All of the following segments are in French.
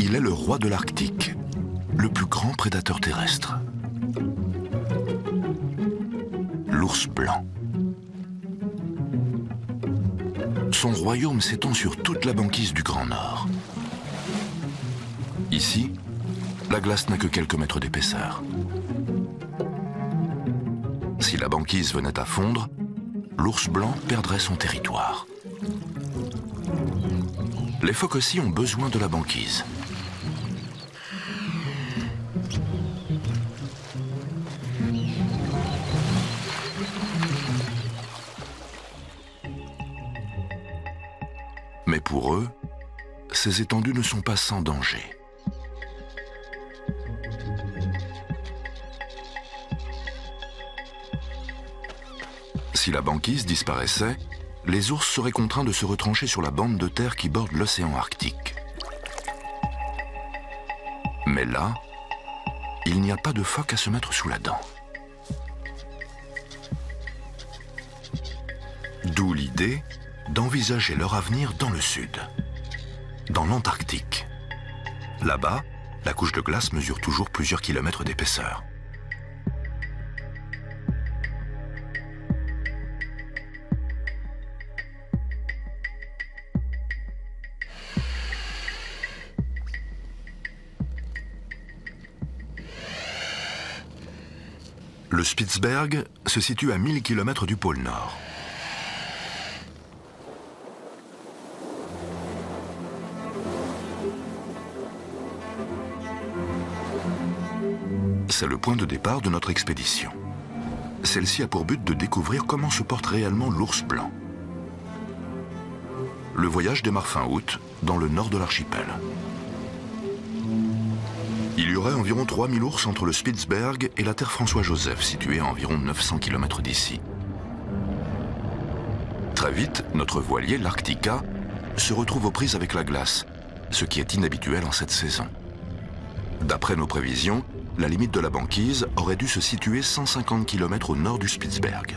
Il est le roi de l'Arctique, le plus grand prédateur terrestre. L'ours blanc. Son royaume s'étend sur toute la banquise du Grand Nord. Ici, la glace n'a que quelques mètres d'épaisseur. Si la banquise venait à fondre, l'ours blanc perdrait son territoire. Les phoques aussi ont besoin de la banquise. Mais pour eux, ces étendues ne sont pas sans danger. Si la banquise disparaissait, les ours seraient contraints de se retrancher sur la bande de terre qui borde l'océan Arctique. Mais là, il n'y a pas de phoque à se mettre sous la dent. D'où l'idée d'envisager leur avenir dans le sud, dans l'Antarctique. Là-bas, la couche de glace mesure toujours plusieurs kilomètres d'épaisseur. Le Spitzberg se situe à 1000 km du pôle Nord. C'est le point de départ de notre expédition. Celle-ci a pour but de découvrir comment se porte réellement l'ours blanc. Le voyage démarre fin août, dans le nord de l'archipel. Il y aurait environ 3000 ours entre le Spitzberg et la terre François-Joseph, située à environ 900 km d'ici. Très vite, notre voilier, l'Arctica, se retrouve aux prises avec la glace, ce qui est inhabituel en cette saison. D'après nos prévisions, la limite de la banquise aurait dû se situer 150 km au nord du Spitzberg.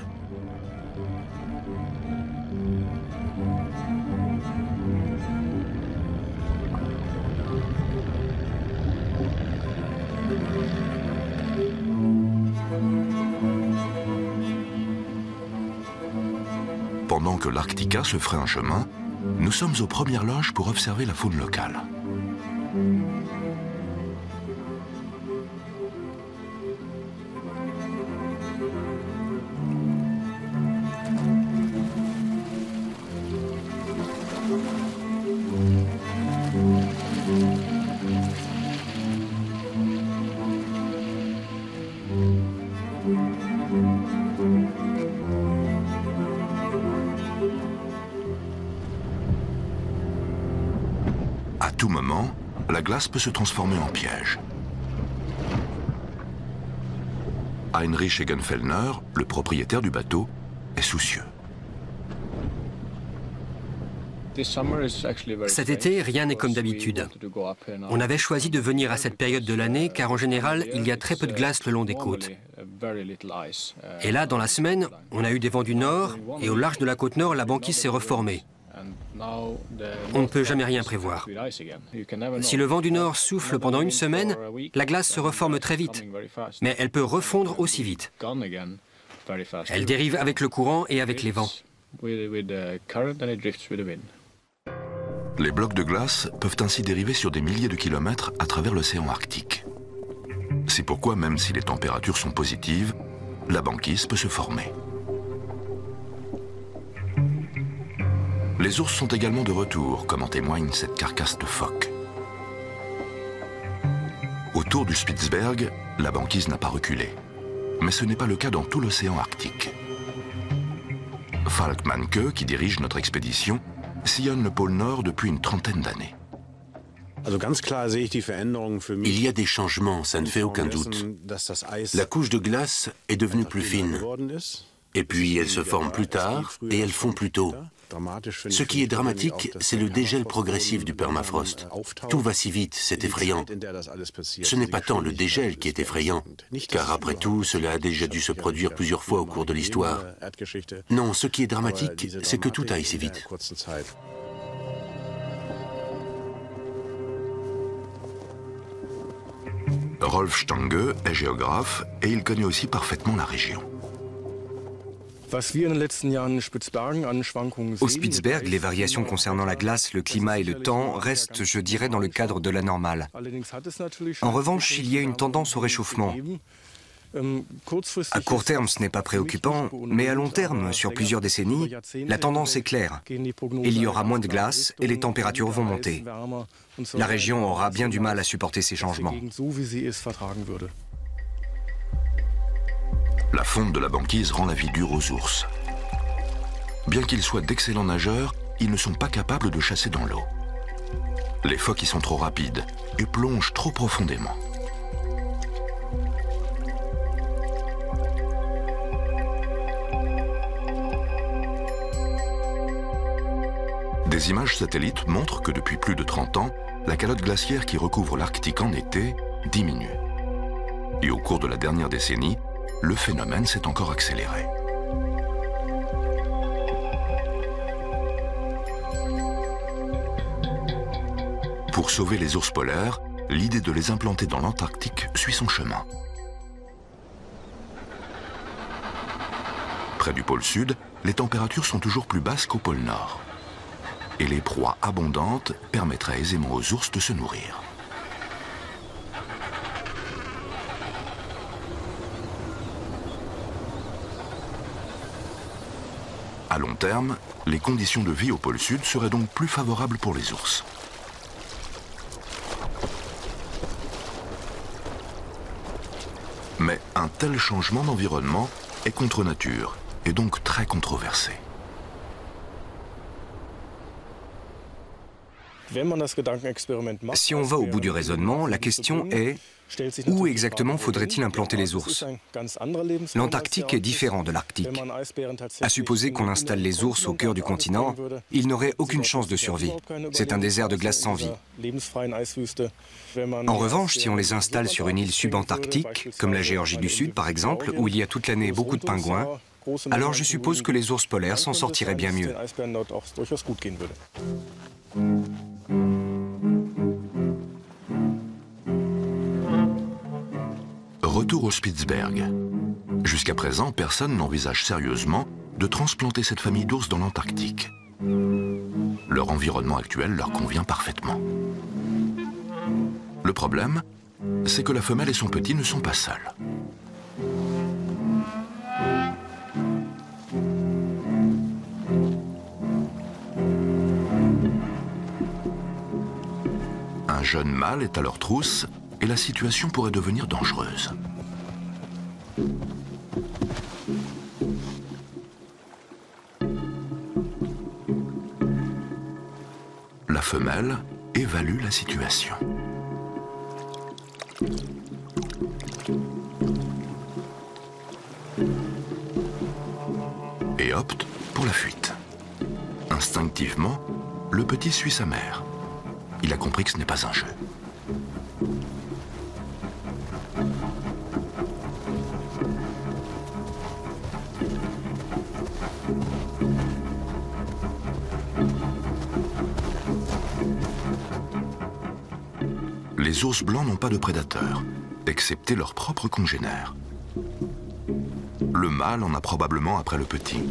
Pendant que l'Arctica se ferait un chemin, nous sommes aux premières loges pour observer la faune locale. À tout moment, la glace peut se transformer en piège. Heinrich Egenfellner, le propriétaire du bateau, est soucieux. Cet été, rien n'est comme d'habitude. On avait choisi de venir à cette période de l'année car en général, il y a très peu de glace le long des côtes. Et là, dans la semaine, on a eu des vents du nord et au large de la côte nord, la banquise s'est reformée. On ne peut jamais rien prévoir. Si le vent du nord souffle pendant une semaine, la glace se reforme très vite, mais elle peut refondre aussi vite. Elle dérive avec le courant et avec les vents. Les blocs de glace peuvent ainsi dériver sur des milliers de kilomètres à travers l'océan Arctique. C'est pourquoi, même si les températures sont positives, la banquise peut se former. Les ours sont également de retour, comme en témoigne cette carcasse de phoque. Autour du Spitzberg, la banquise n'a pas reculé. Mais ce n'est pas le cas dans tout l'océan Arctique. Falk Manke, qui dirige notre expédition, sillonne le pôle Nord depuis une trentaine d'années. Il y a des changements, ça ne fait aucun doute. La couche de glace est devenue plus fine. Et puis elle se forme plus tard et elle fond plus tôt. Ce qui est dramatique, c'est le dégel progressif du permafrost. Tout va si vite, c'est effrayant. Ce n'est pas tant le dégel qui est effrayant, car après tout, cela a déjà dû se produire plusieurs fois au cours de l'histoire. Non, ce qui est dramatique, c'est que tout aille si vite. Rolf Stange est géographe et il connaît aussi parfaitement la région. Au Spitzberg, les variations concernant la glace, le climat et le temps restent, je dirais, dans le cadre de la normale. En revanche, il y a une tendance au réchauffement. À court terme, ce n'est pas préoccupant, mais à long terme, sur plusieurs décennies, la tendance est claire. Il y aura moins de glace et les températures vont monter. La région aura bien du mal à supporter ces changements. La fonte de la banquise rend la vie dure aux ours. Bien qu'ils soient d'excellents nageurs, ils ne sont pas capables de chasser dans l'eau. Les phoques y sont trop rapides et plongent trop profondément. Des images satellites montrent que depuis plus de 30 ans, la calotte glaciaire qui recouvre l'Arctique en été diminue. Et au cours de la dernière décennie, le phénomène s'est encore accéléré. Pour sauver les ours polaires, l'idée de les implanter dans l'Antarctique suit son chemin. Près du pôle Sud, les températures sont toujours plus basses qu'au pôle Nord. Et les proies abondantes permettraient aisément aux ours de se nourrir. À long terme, les conditions de vie au pôle Sud seraient donc plus favorables pour les ours. Mais un tel changement d'environnement est contre nature et donc très controversé. Si on va au bout du raisonnement, la question est où exactement faudrait-il implanter les ours? L'Antarctique est différent de l'Arctique. À supposer qu'on installe les ours au cœur du continent, ils n'auraient aucune chance de survie. C'est un désert de glace sans vie. En revanche, si on les installe sur une île subantarctique, comme la Géorgie du Sud par exemple, où il y a toute l'année beaucoup de pingouins, alors je suppose que les ours polaires s'en sortiraient bien mieux. Retour au Spitzberg. Jusqu'à présent, personne n'envisage sérieusement de transplanter cette famille d'ours dans l'Antarctique. Leur environnement actuel leur convient parfaitement. Le problème, c'est que la femelle et son petit ne sont pas seuls. Un jeune mâle est à leur trousse et la situation pourrait devenir dangereuse. La femelle évalue la situation. Et opte pour la fuite. Instinctivement, le petit suit sa mère. Il a compris que ce n'est pas un jeu. Les ours blancs n'ont pas de prédateurs, excepté leurs propres congénères. Le mâle en a probablement après le petit.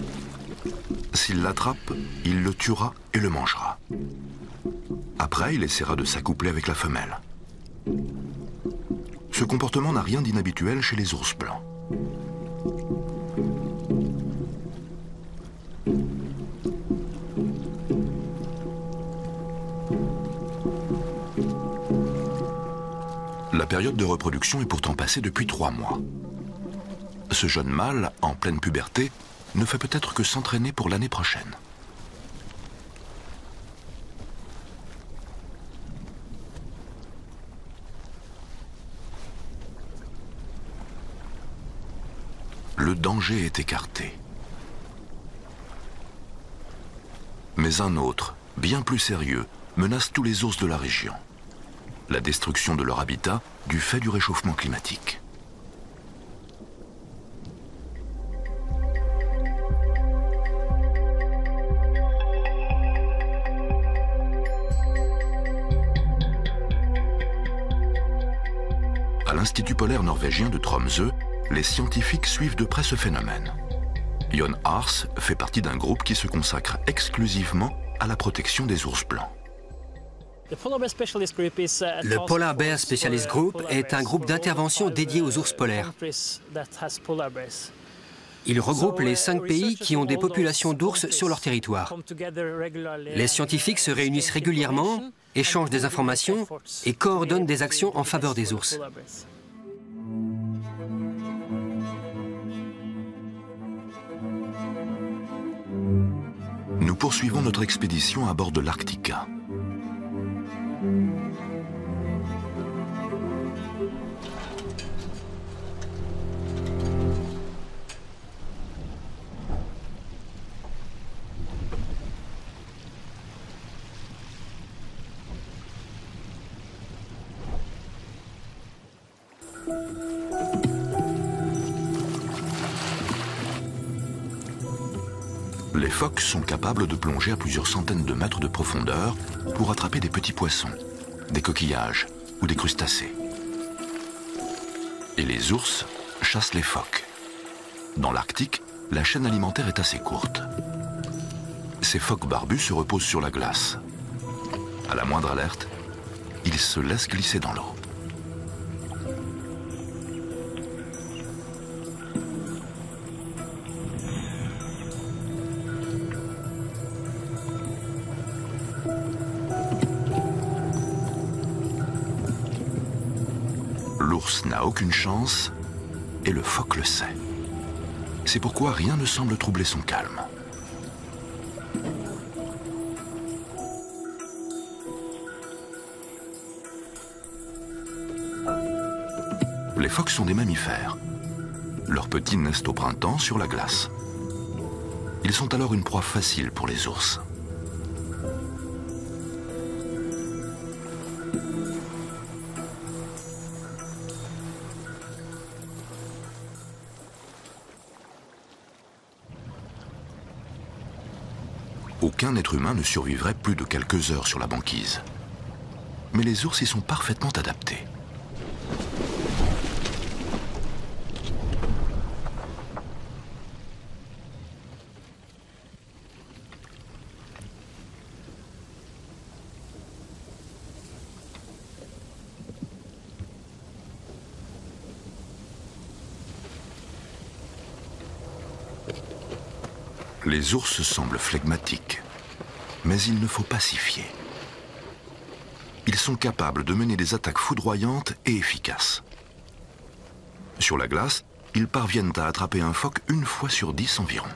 S'il l'attrape, il le tuera et le mangera. Après, il essaiera de s'accoupler avec la femelle. Ce comportement n'a rien d'inhabituel chez les ours blancs. La période de reproduction est pourtant passée depuis 3 mois. Ce jeune mâle, en pleine puberté, ne fait peut-être que s'entraîner pour l'année prochaine. Le danger est écarté. Mais un autre, bien plus sérieux, menace tous les ours de la région. La destruction de leur habitat du fait du réchauffement climatique. À l'Institut polaire norvégien de Tromsø, les scientifiques suivent de près ce phénomène. Jon Ars fait partie d'un groupe qui se consacre exclusivement à la protection des ours blancs. Le Polar Bear Specialist Group est un groupe d'intervention dédié aux ours polaires. Il regroupe les 5 pays qui ont des populations d'ours sur leur territoire. Les scientifiques se réunissent régulièrement, échangent des informations et coordonnent des actions en faveur des ours. Nous poursuivons notre expédition à bord de l'Arctica. Les phoques sont capables de plonger à plusieurs centaines de mètres de profondeur pour attraper des petits poissons, des coquillages ou des crustacés. Et les ours chassent les phoques. Dans l'Arctique, la chaîne alimentaire est assez courte. Ces phoques barbus se reposent sur la glace. À la moindre alerte, ils se laissent glisser dans l'eau. L'ours n'a aucune chance et le phoque le sait. C'est pourquoi rien ne semble troubler son calme. Les phoques sont des mammifères. Leurs petits naissent au printemps sur la glace. Ils sont alors une proie facile pour les ours. Aucun être humain ne survivrait plus de quelques heures sur la banquise. Mais les ours y sont parfaitement adaptés. Les ours semblent flegmatiques, mais il ne faut pas s'y fier. Ils sont capables de mener des attaques foudroyantes et efficaces. Sur la glace, ils parviennent à attraper un phoque 1 fois sur 10 environ.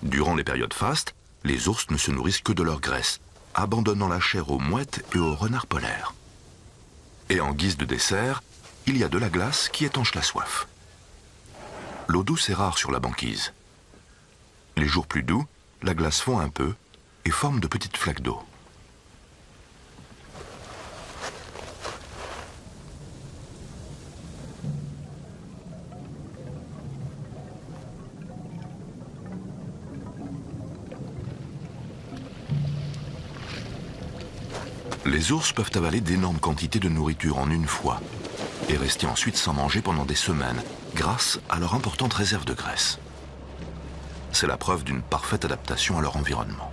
Durant les périodes fastes, les ours ne se nourrissent que de leur graisse, abandonnant la chair aux mouettes et aux renards polaires. Et en guise de dessert, il y a de la glace qui étanche la soif. L'eau douce est rare sur la banquise. Les jours plus doux, la glace fond un peu et forme de petites flaques d'eau. Les ours peuvent avaler d'énormes quantités de nourriture en 1 fois et rester ensuite sans manger pendant des semaines grâce à leur importante réserve de graisse. C'est la preuve d'une parfaite adaptation à leur environnement.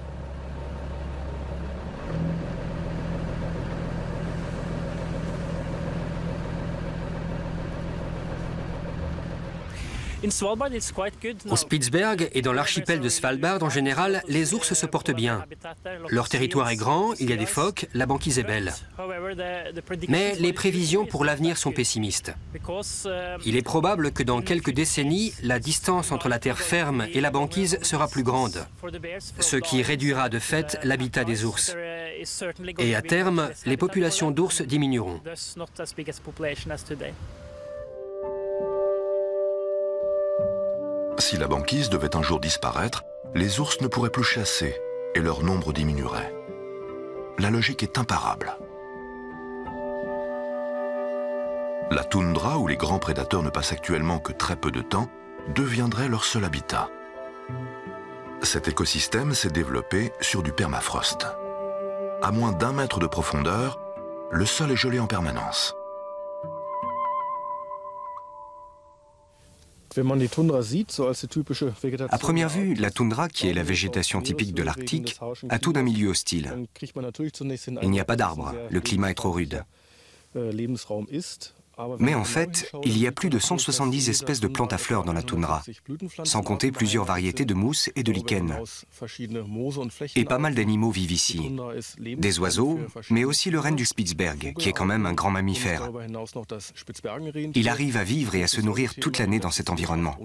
Au Spitsberg et dans l'archipel de Svalbard, en général, les ours se portent bien. Leur territoire est grand, il y a des phoques, la banquise est belle. Mais les prévisions pour l'avenir sont pessimistes. Il est probable que dans quelques décennies, la distance entre la terre ferme et la banquise sera plus grande, ce qui réduira de fait l'habitat des ours. Et à terme, les populations d'ours diminueront. Si la banquise devait un jour disparaître, les ours ne pourraient plus chasser et leur nombre diminuerait. La logique est imparable. La toundra, où les grands prédateurs ne passent actuellement que très peu de temps, deviendrait leur seul habitat. Cet écosystème s'est développé sur du permafrost. À moins d'1 mètre de profondeur, le sol est gelé en permanence. À première vue, la toundra, qui est la végétation typique de l'Arctique, a tout d'un milieu hostile. Il n'y a pas d'arbres, le climat est trop rude. Mais en fait, il y a plus de 170 espèces de plantes à fleurs dans la toundra, sans compter plusieurs variétés de mousses et de lichens. Et pas mal d'animaux vivent ici. Des oiseaux, mais aussi le renne du Spitzberg, qui est quand même un grand mammifère. Il arrive à vivre et à se nourrir toute l'année dans cet environnement.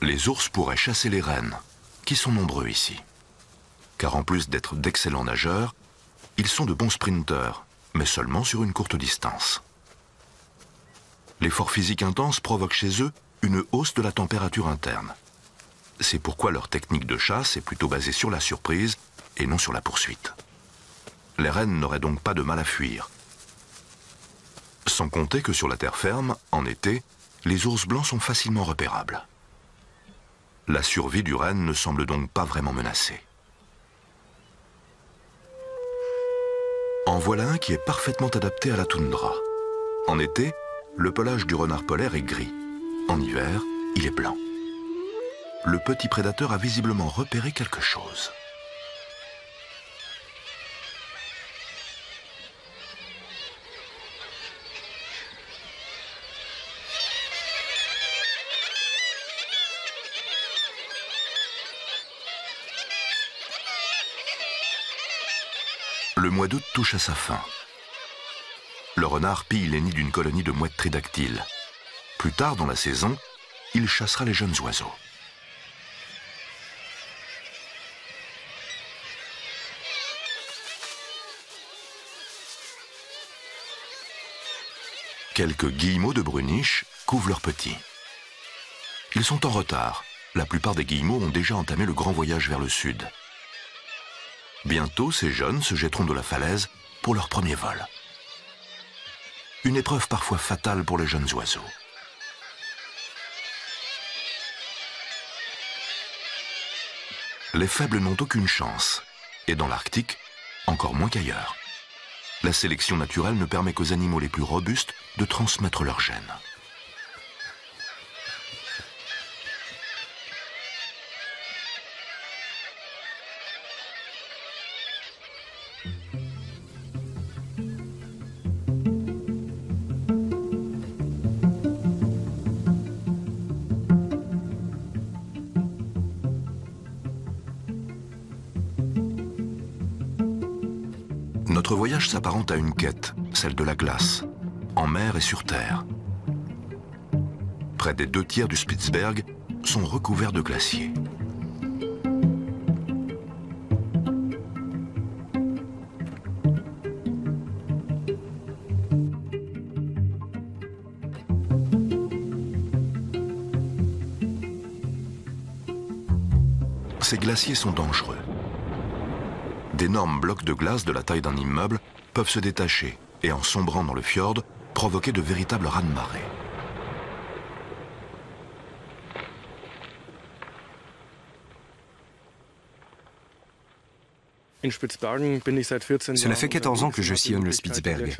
Les ours pourraient chasser les rennes, qui sont nombreux ici. Car en plus d'être d'excellents nageurs, ils sont de bons sprinteurs, mais seulement sur une courte distance. L'effort physique intense provoque chez eux une hausse de la température interne. C'est pourquoi leur technique de chasse est plutôt basée sur la surprise et non sur la poursuite. Les rennes n'auraient donc pas de mal à fuir. Sans compter que sur la terre ferme, en été, les ours blancs sont facilement repérables. La survie du renne ne semble donc pas vraiment menacée. En voilà un qui est parfaitement adapté à la toundra. En été, le pelage du renard polaire est gris. En hiver, il est blanc. Le petit prédateur a visiblement repéré quelque chose. Le mois d'août touche à sa fin. Le renard pille les nids d'une colonie de mouettes tridactyles. Plus tard dans la saison, il chassera les jeunes oiseaux. Quelques guillemots de bruniche couvent leurs petits. Ils sont en retard. La plupart des guillemots ont déjà entamé le grand voyage vers le sud. Bientôt, ces jeunes se jetteront de la falaise pour leur premier vol. Une épreuve parfois fatale pour les jeunes oiseaux. Les faibles n'ont aucune chance, et dans l'Arctique, encore moins qu'ailleurs. La sélection naturelle ne permet qu'aux animaux les plus robustes de transmettre leurs gènes. Notre voyage s'apparente à une quête, celle de la glace, en mer et sur terre. Près des 2/3 du Spitzberg sont recouverts de glaciers. Ces glaciers sont dangereux. D'énormes blocs de glace de la taille d'un immeuble peuvent se détacher et, en sombrant dans le fjord, provoquer de véritables raz-de-marée. Cela fait 14 ans que je sillonne le Spitzberg.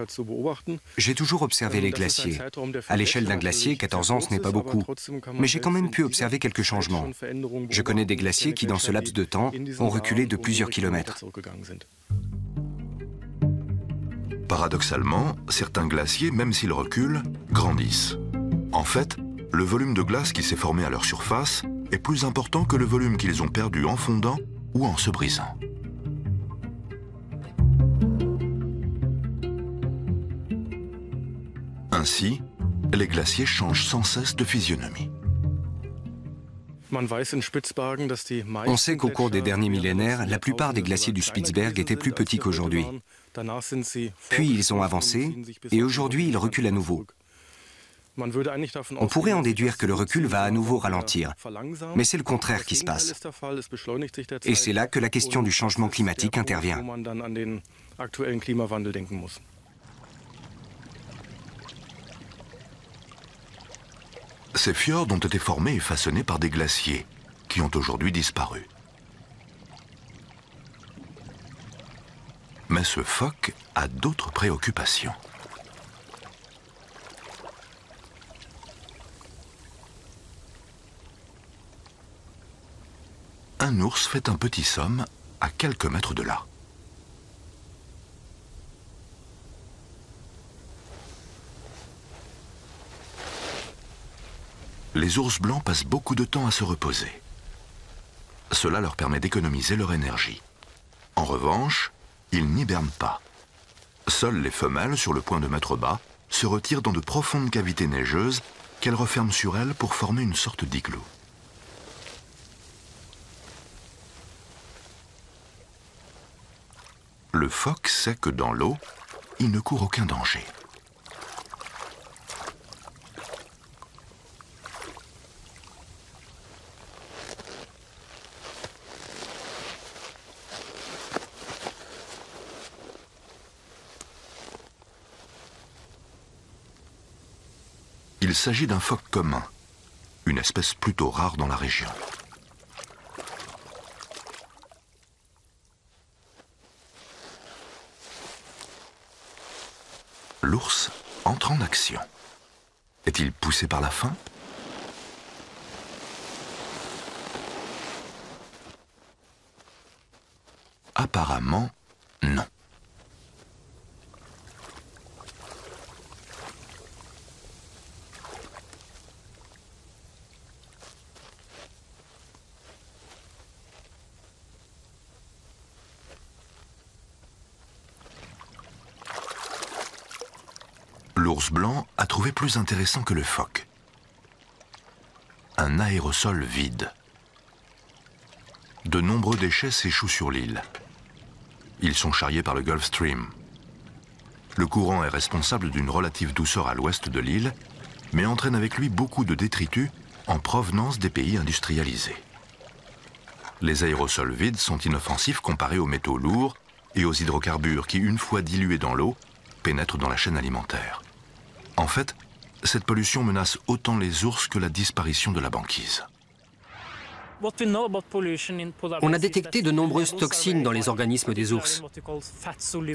J'ai toujours observé les glaciers. À l'échelle d'un glacier, 14 ans, ce n'est pas beaucoup. Mais j'ai quand même pu observer quelques changements. Je connais des glaciers qui, dans ce laps de temps, ont reculé de plusieurs kilomètres. Paradoxalement, certains glaciers, même s'ils reculent, grandissent. En fait, le volume de glace qui s'est formé à leur surface est plus important que le volume qu'ils ont perdu en fondant ou en se brisant. Ainsi, les glaciers changent sans cesse de physionomie. On sait qu'au cours des derniers millénaires, la plupart des glaciers du Spitzberg étaient plus petits qu'aujourd'hui. Puis ils ont avancé et aujourd'hui ils reculent à nouveau. On pourrait en déduire que le recul va à nouveau ralentir, mais c'est le contraire qui se passe. Et c'est là que la question du changement climatique intervient. Ces fjords ont été formés et façonnés par des glaciers qui ont aujourd'hui disparu. Mais ce phoque a d'autres préoccupations. Un ours fait un petit somme à quelques mètres de là. Les ours blancs passent beaucoup de temps à se reposer. Cela leur permet d'économiser leur énergie. En revanche, ils n'hibernent pas. Seules les femelles, sur le point de mettre bas, se retirent dans de profondes cavités neigeuses qu'elles referment sur elles pour former une sorte d'igloo. Le phoque sait que dans l'eau, il ne court aucun danger. Il s'agit d'un phoque commun, une espèce plutôt rare dans la région. L'ours entre en action. Est-il poussé par la faim? Apparemment, non. L'ours blanc a trouvé plus intéressant que le phoque. Un aérosol vide. De nombreux déchets s'échouent sur l'île. Ils sont charriés par le Gulf Stream. Le courant est responsable d'une relative douceur à l'ouest de l'île, mais entraîne avec lui beaucoup de détritus en provenance des pays industrialisés. Les aérosols vides sont inoffensifs comparés aux métaux lourds et aux hydrocarbures qui, une fois dilués dans l'eau, pénètrent dans la chaîne alimentaire. En fait, cette pollution menace autant les ours que la disparition de la banquise. On a détecté de nombreuses toxines dans les organismes des ours.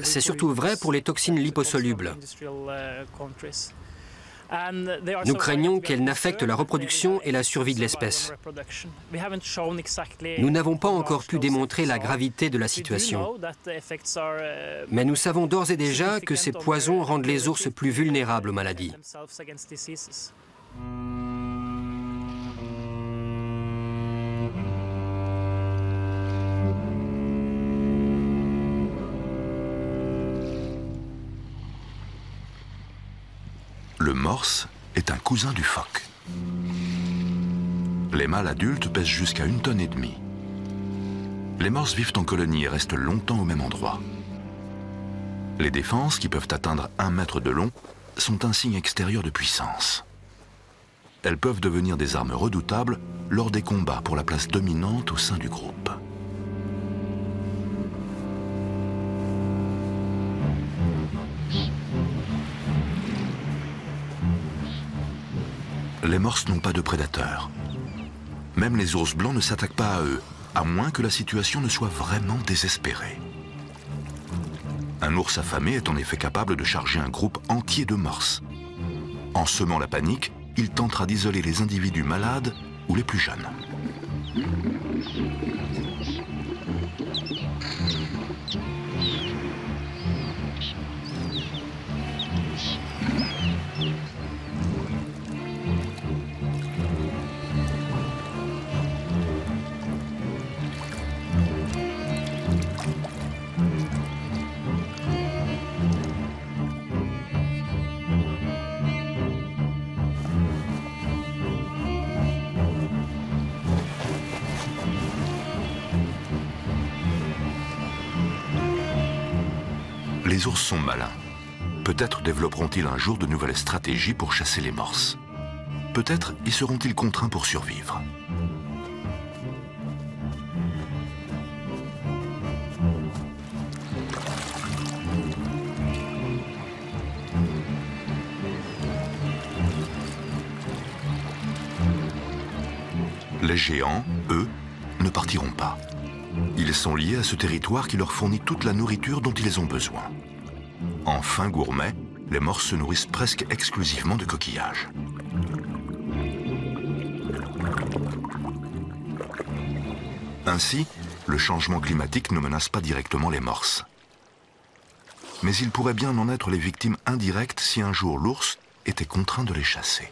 C'est surtout vrai pour les toxines liposolubles. Nous craignons qu'elles n'affectent la reproduction et la survie de l'espèce. Nous n'avons pas encore pu démontrer la gravité de la situation. Mais nous savons d'ores et déjà que ces poisons rendent les ours plus vulnérables aux maladies. Le morse est un cousin du phoque. Les mâles adultes pèsent jusqu'à 1,5 tonnes. Les morses vivent en colonie et restent longtemps au même endroit. Les défenses, qui peuvent atteindre 1 mètre de long, sont un signe extérieur de puissance. Elles peuvent devenir des armes redoutables lors des combats pour la place dominante au sein du groupe. Les morses n'ont pas de prédateurs. Même les ours blancs ne s'attaquent pas à eux, à moins que la situation ne soit vraiment désespérée. Un ours affamé est en effet capable de charger un groupe entier de morses. En semant la panique, il tentera d'isoler les individus malades ou les plus jeunes. Les ours sont malins. Peut-être développeront-ils un jour de nouvelles stratégies pour chasser les morses. Peut-être y seront-ils contraints pour survivre. Les géants, eux, ne partiront pas. Ils sont liés à ce territoire qui leur fournit toute la nourriture dont ils ont besoin. En fin gourmet, les morses se nourrissent presque exclusivement de coquillages. Ainsi, le changement climatique ne menace pas directement les morses. Mais il pourrait bien en être les victimes indirectes si un jour l'ours était contraint de les chasser.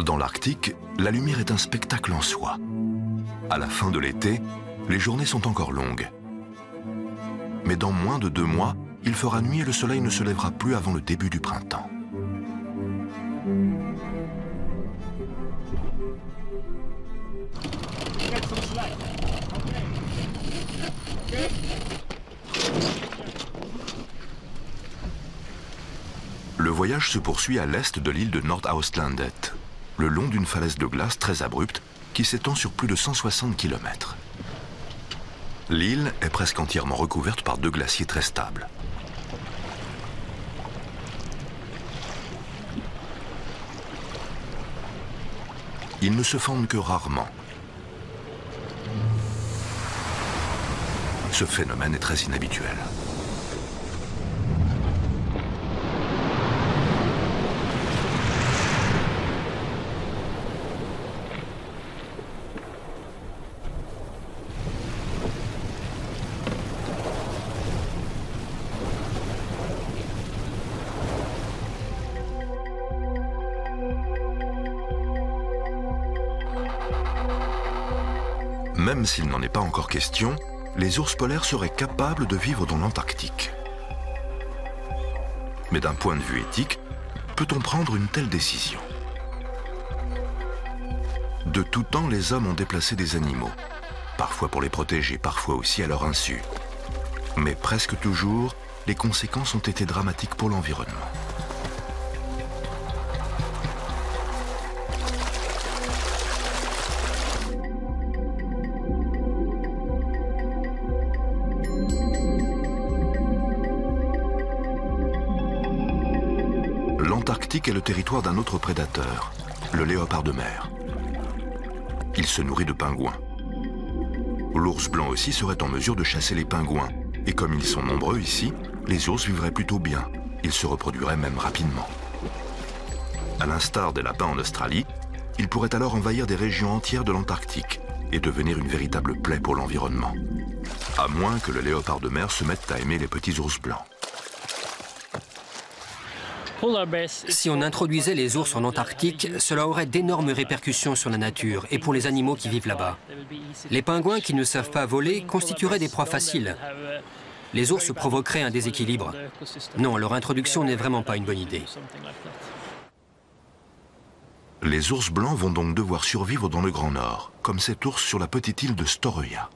Dans l'Arctique, la lumière est un spectacle en soi. À la fin de l'été, les journées sont encore longues. Mais dans moins de 2 mois, il fera nuit et le soleil ne se lèvera plus avant le début du printemps. Le voyage se poursuit à l'est de l'île de Nordhaustlandet, le long d'une falaise de glace très abrupte qui s'étend sur plus de 160 km. L'île est presque entièrement recouverte par 2 glaciers très stables. Ils ne se fondent que rarement. Ce phénomène est très inhabituel. Même s'il n'en est pas encore question, les ours polaires seraient capables de vivre dans l'Antarctique. Mais d'un point de vue éthique, peut-on prendre une telle décision? De tout temps, les hommes ont déplacé des animaux, parfois pour les protéger, parfois aussi à leur insu. Mais presque toujours, les conséquences ont été dramatiques pour l'environnement. L'Antarctique est le territoire d'un autre prédateur, le léopard de mer. Il se nourrit de pingouins. L'ours blanc aussi serait en mesure de chasser les pingouins. Et comme ils sont nombreux ici, les ours vivraient plutôt bien. Ils se reproduiraient même rapidement. À l'instar des lapins en Australie, ils pourraient alors envahir des régions entières de l'Antarctique et devenir une véritable plaie pour l'environnement. À moins que le léopard de mer se mette à aimer les petits ours blancs. Si on introduisait les ours en Antarctique, cela aurait d'énormes répercussions sur la nature et pour les animaux qui vivent là-bas. Les pingouins qui ne savent pas voler constitueraient des proies faciles. Les ours provoqueraient un déséquilibre. Non, leur introduction n'est vraiment pas une bonne idée. Les ours blancs vont donc devoir survivre dans le Grand Nord, comme cet ours sur la petite île de Storøya.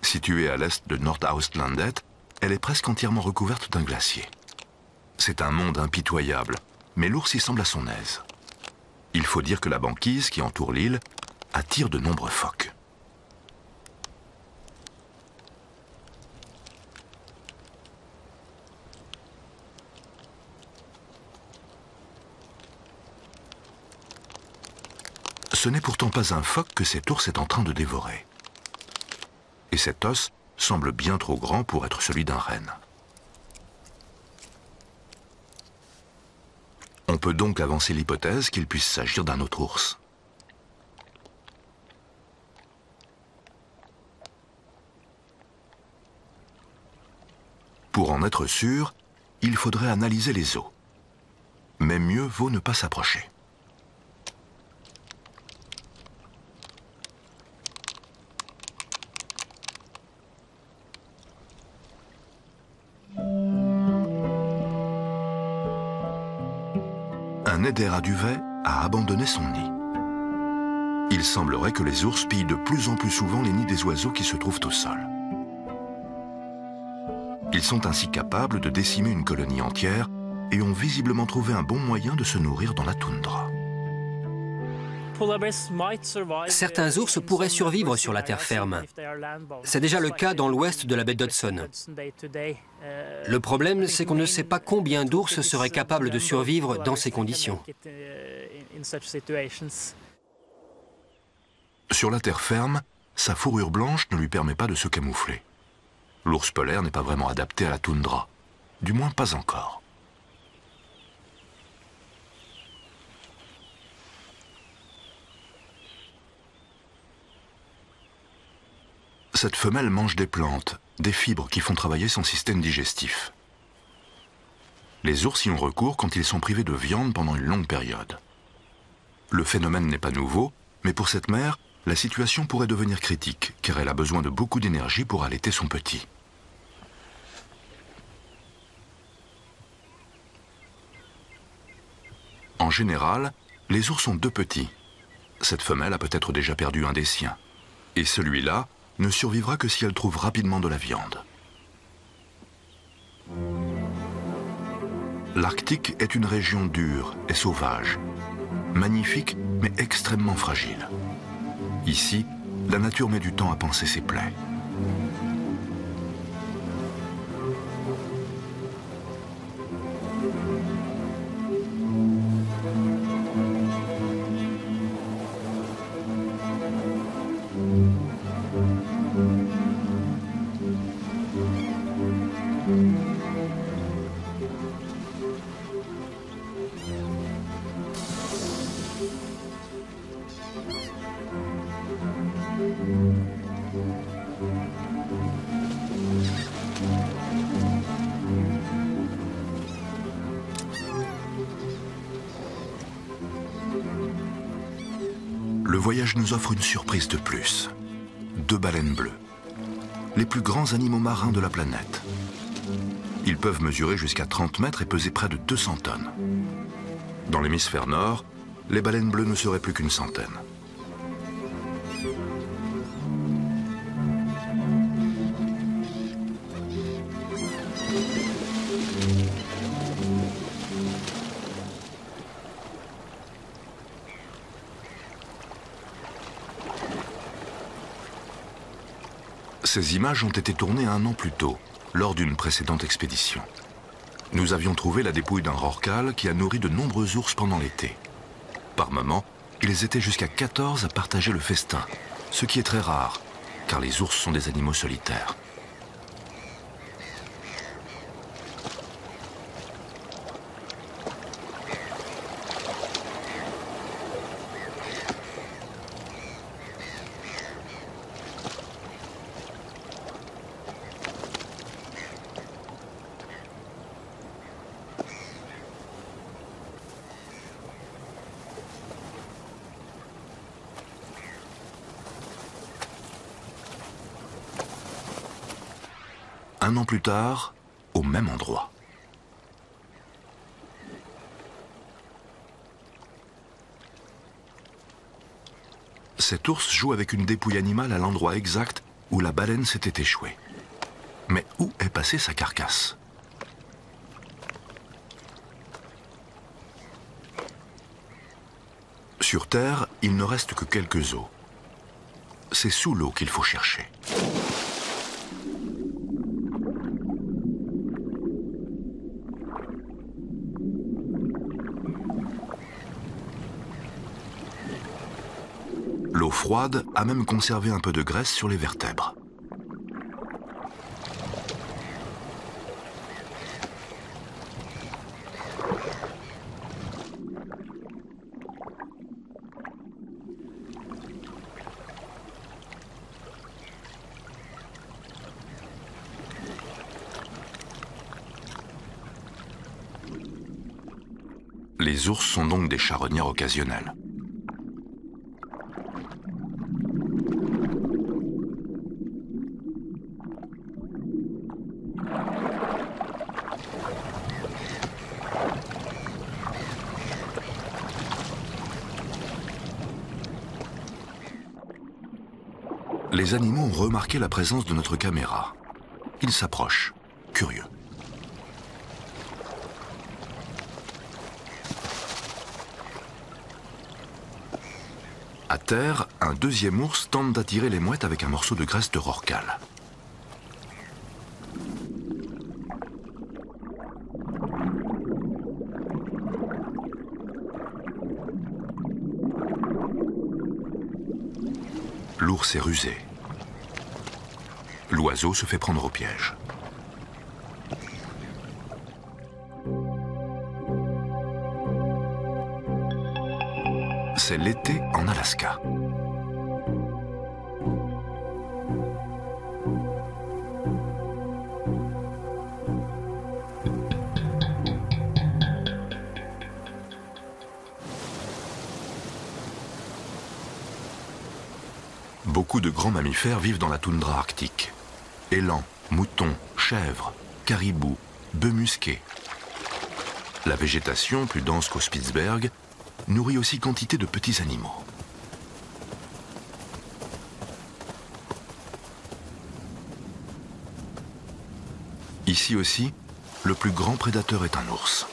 Située à l'est de Nordhaustlandet, elle est presque entièrement recouverte d'un glacier. C'est un monde impitoyable, mais l'ours y semble à son aise. Il faut dire que la banquise qui entoure l'île attire de nombreux phoques. Ce n'est pourtant pas un phoque que cet ours est en train de dévorer. Et cet os semble bien trop grand pour être celui d'un renne. On peut donc avancer l'hypothèse qu'il puisse s'agir d'un autre ours. Pour en être sûr, il faudrait analyser les os. Mais mieux vaut ne pas s'approcher. Un eider à duvet a abandonné son nid. Il semblerait que les ours pillent de plus en plus souvent les nids des oiseaux qui se trouvent au sol. Ils sont ainsi capables de décimer une colonie entière et ont visiblement trouvé un bon moyen de se nourrir dans la toundra. Certains ours pourraient survivre sur la terre ferme. C'est déjà le cas dans l'ouest de la baie d'Hudson. Le problème, c'est qu'on ne sait pas combien d'ours seraient capables de survivre dans ces conditions. Sur la terre ferme, sa fourrure blanche ne lui permet pas de se camoufler. L'ours polaire n'est pas vraiment adapté à la toundra, du moins pas encore. Cette femelle mange des plantes, des fibres qui font travailler son système digestif. Les ours y ont recours quand ils sont privés de viande pendant une longue période. Le phénomène n'est pas nouveau, mais pour cette mère, la situation pourrait devenir critique, car elle a besoin de beaucoup d'énergie pour allaiter son petit. En général, les ours ont deux petits. Cette femelle a peut-être déjà perdu un des siens. Et celui-là ne survivra que si elle trouve rapidement de la viande. L'Arctique est une région dure et sauvage, magnifique mais extrêmement fragile. Ici, la nature met du temps à panser ses plaies. Le voyage nous offre une surprise de plus. 2 baleines bleues. Les plus grands animaux marins de la planète. Ils peuvent mesurer jusqu'à 30 mètres et peser près de 200 tonnes. Dans l'hémisphère nord, les baleines bleues ne seraient plus qu'une centaine. Ces images ont été tournées 1 an plus tôt, lors d'une précédente expédition. Nous avions trouvé la dépouille d'un rorqual qui a nourri de nombreux ours pendant l'été. Par moments, ils étaient jusqu'à 14 à partager le festin, ce qui est très rare, car les ours sont des animaux solitaires. Un an plus tard, au même endroit. Cet ours joue avec une dépouille animale à l'endroit exact où la baleine s'était échouée. Mais où est passée sa carcasse? Sur Terre, il ne reste que quelques os. C'est sous l'eau qu'il faut chercher. L'eau froide a même conservé un peu de graisse sur les vertèbres. Les ours sont donc des charognards occasionnels. Les animaux ont remarqué la présence de notre caméra. Ils s'approchent, curieux. À terre, un deuxième ours tente d'attirer les mouettes avec un morceau de graisse de rorqual. L'ours est rusé. L'oiseau se fait prendre au piège. C'est l'été en Alaska. Beaucoup de grands mammifères vivent dans la toundra arctique. Élans, moutons, chèvres, caribous, bœufs musqués. La végétation, plus dense qu'au Spitzberg, nourrit aussi quantité de petits animaux. Ici aussi, le plus grand prédateur est un ours.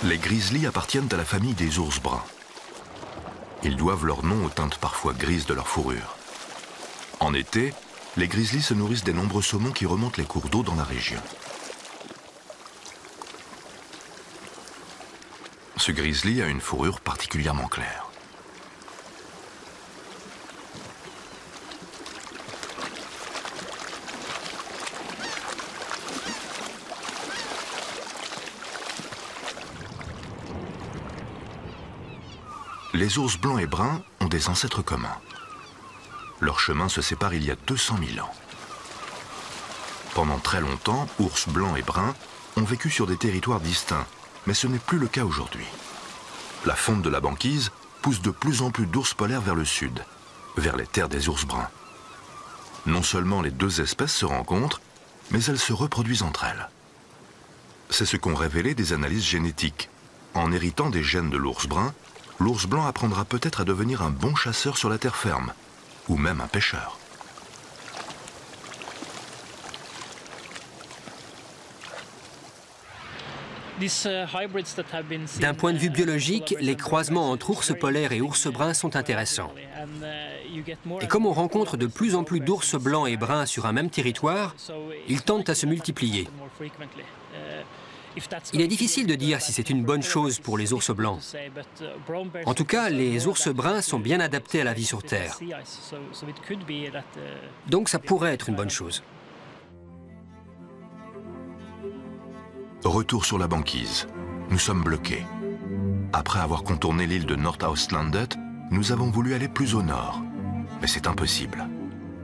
Les grizzlies appartiennent à la famille des ours bruns. Ils doivent leur nom aux teintes parfois grises de leur fourrure. En été, les grizzlies se nourrissent des nombreux saumons qui remontent les cours d'eau dans la région. Ce grizzly a une fourrure particulièrement claire. Les ours blancs et bruns ont des ancêtres communs. Leur chemin se sépare il y a 200 000 ans. Pendant très longtemps, ours blancs et bruns ont vécu sur des territoires distincts, mais ce n'est plus le cas aujourd'hui. La fonte de la banquise pousse de plus en plus d'ours polaires vers le sud, vers les terres des ours bruns. Non seulement les deux espèces se rencontrent, mais elles se reproduisent entre elles. C'est ce qu'ont révélé des analyses génétiques. En héritant des gènes de l'ours brun, l'ours blanc apprendra peut-être à devenir un bon chasseur sur la terre ferme, ou même un pêcheur. D'un point de vue biologique, les croisements entre ours polaires et ours bruns sont intéressants. Et comme on rencontre de plus en plus d'ours blancs et bruns sur un même territoire, ils tendent à se multiplier. Il est difficile de dire si c'est une bonne chose pour les ours blancs. En tout cas, les ours bruns sont bien adaptés à la vie sur Terre. Donc ça pourrait être une bonne chose. Retour sur la banquise. Nous sommes bloqués. Après avoir contourné l'île de Nordøstlandet, nous avons voulu aller plus au nord. Mais c'est impossible.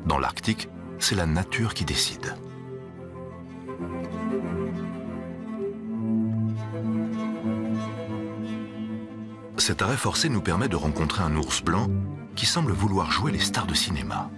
Dans l'Arctique, c'est la nature qui décide. Cet arrêt forcé nous permet de rencontrer un ours blanc qui semble vouloir jouer les stars de cinéma.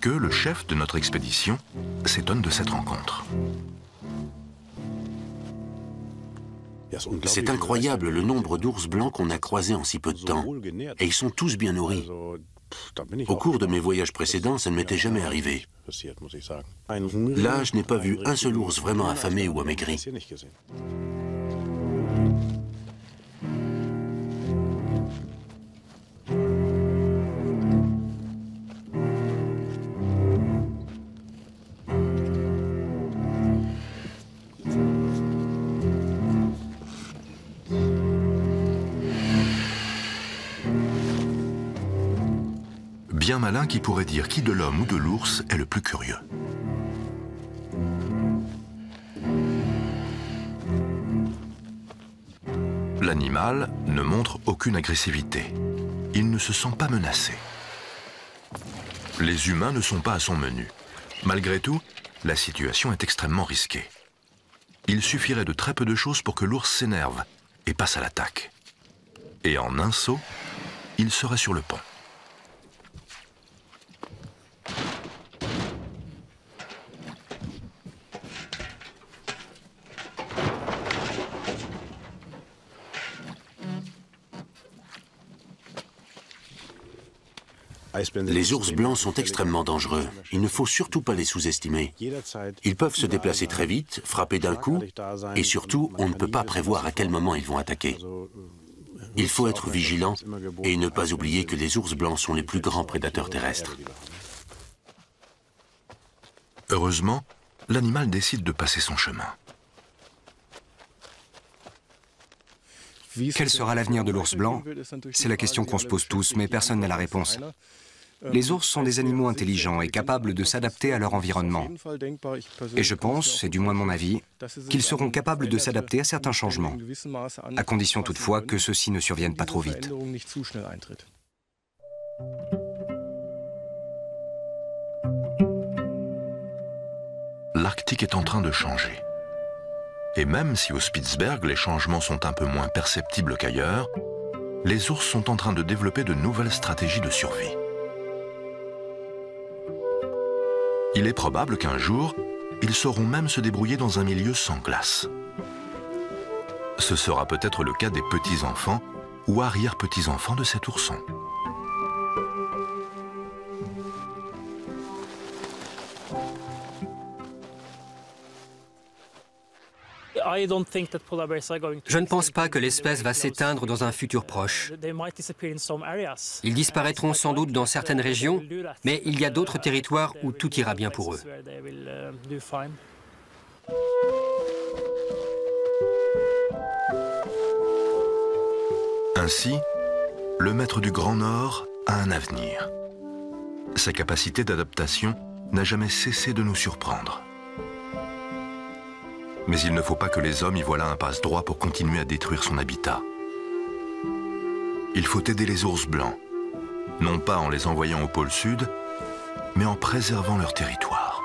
Que le chef de notre expédition s'étonne de cette rencontre. C'est incroyable le nombre d'ours blancs qu'on a croisés en si peu de temps. Et ils sont tous bien nourris. Au cours de mes voyages précédents, ça ne m'était jamais arrivé. Là, je n'ai pas vu un seul ours vraiment affamé ou amaigri. Bien malin qui pourrait dire qui de l'homme ou de l'ours est le plus curieux. L'animal ne montre aucune agressivité. Il ne se sent pas menacé. Les humains ne sont pas à son menu. Malgré tout, la situation est extrêmement risquée. Il suffirait de très peu de choses pour que l'ours s'énerve et passe à l'attaque. Et en un saut, il serait sur le pont. Les ours blancs sont extrêmement dangereux. Il ne faut surtout pas les sous-estimer. Ils peuvent se déplacer très vite, frapper d'un coup, et surtout, on ne peut pas prévoir à quel moment ils vont attaquer. Il faut être vigilant et ne pas oublier que les ours blancs sont les plus grands prédateurs terrestres. Heureusement, l'animal décide de passer son chemin. Quel sera l'avenir de l'ours blanc? C'est la question qu'on se pose tous, mais personne n'a la réponse. Les ours sont des animaux intelligents et capables de s'adapter à leur environnement. Et je pense, c'est du moins mon avis, qu'ils seront capables de s'adapter à certains changements, à condition toutefois que ceux-ci ne surviennent pas trop vite. L'Arctique est en train de changer. Et même si au Spitzberg, les changements sont un peu moins perceptibles qu'ailleurs, les ours sont en train de développer de nouvelles stratégies de survie. Il est probable qu'un jour, ils sauront même se débrouiller dans un milieu sans glace. Ce sera peut-être le cas des petits-enfants ou arrière-petits-enfants de cet ourson. Je ne pense pas que l'espèce va s'éteindre dans un futur proche. Ils disparaîtront sans doute dans certaines régions, mais il y a d'autres territoires où tout ira bien pour eux. Ainsi, le maître du Grand Nord a un avenir. Sa capacité d'adaptation n'a jamais cessé de nous surprendre. Mais il ne faut pas que les hommes y voient là un passe-droit pour continuer à détruire son habitat. Il faut aider les ours blancs, non pas en les envoyant au pôle Sud, mais en préservant leur territoire.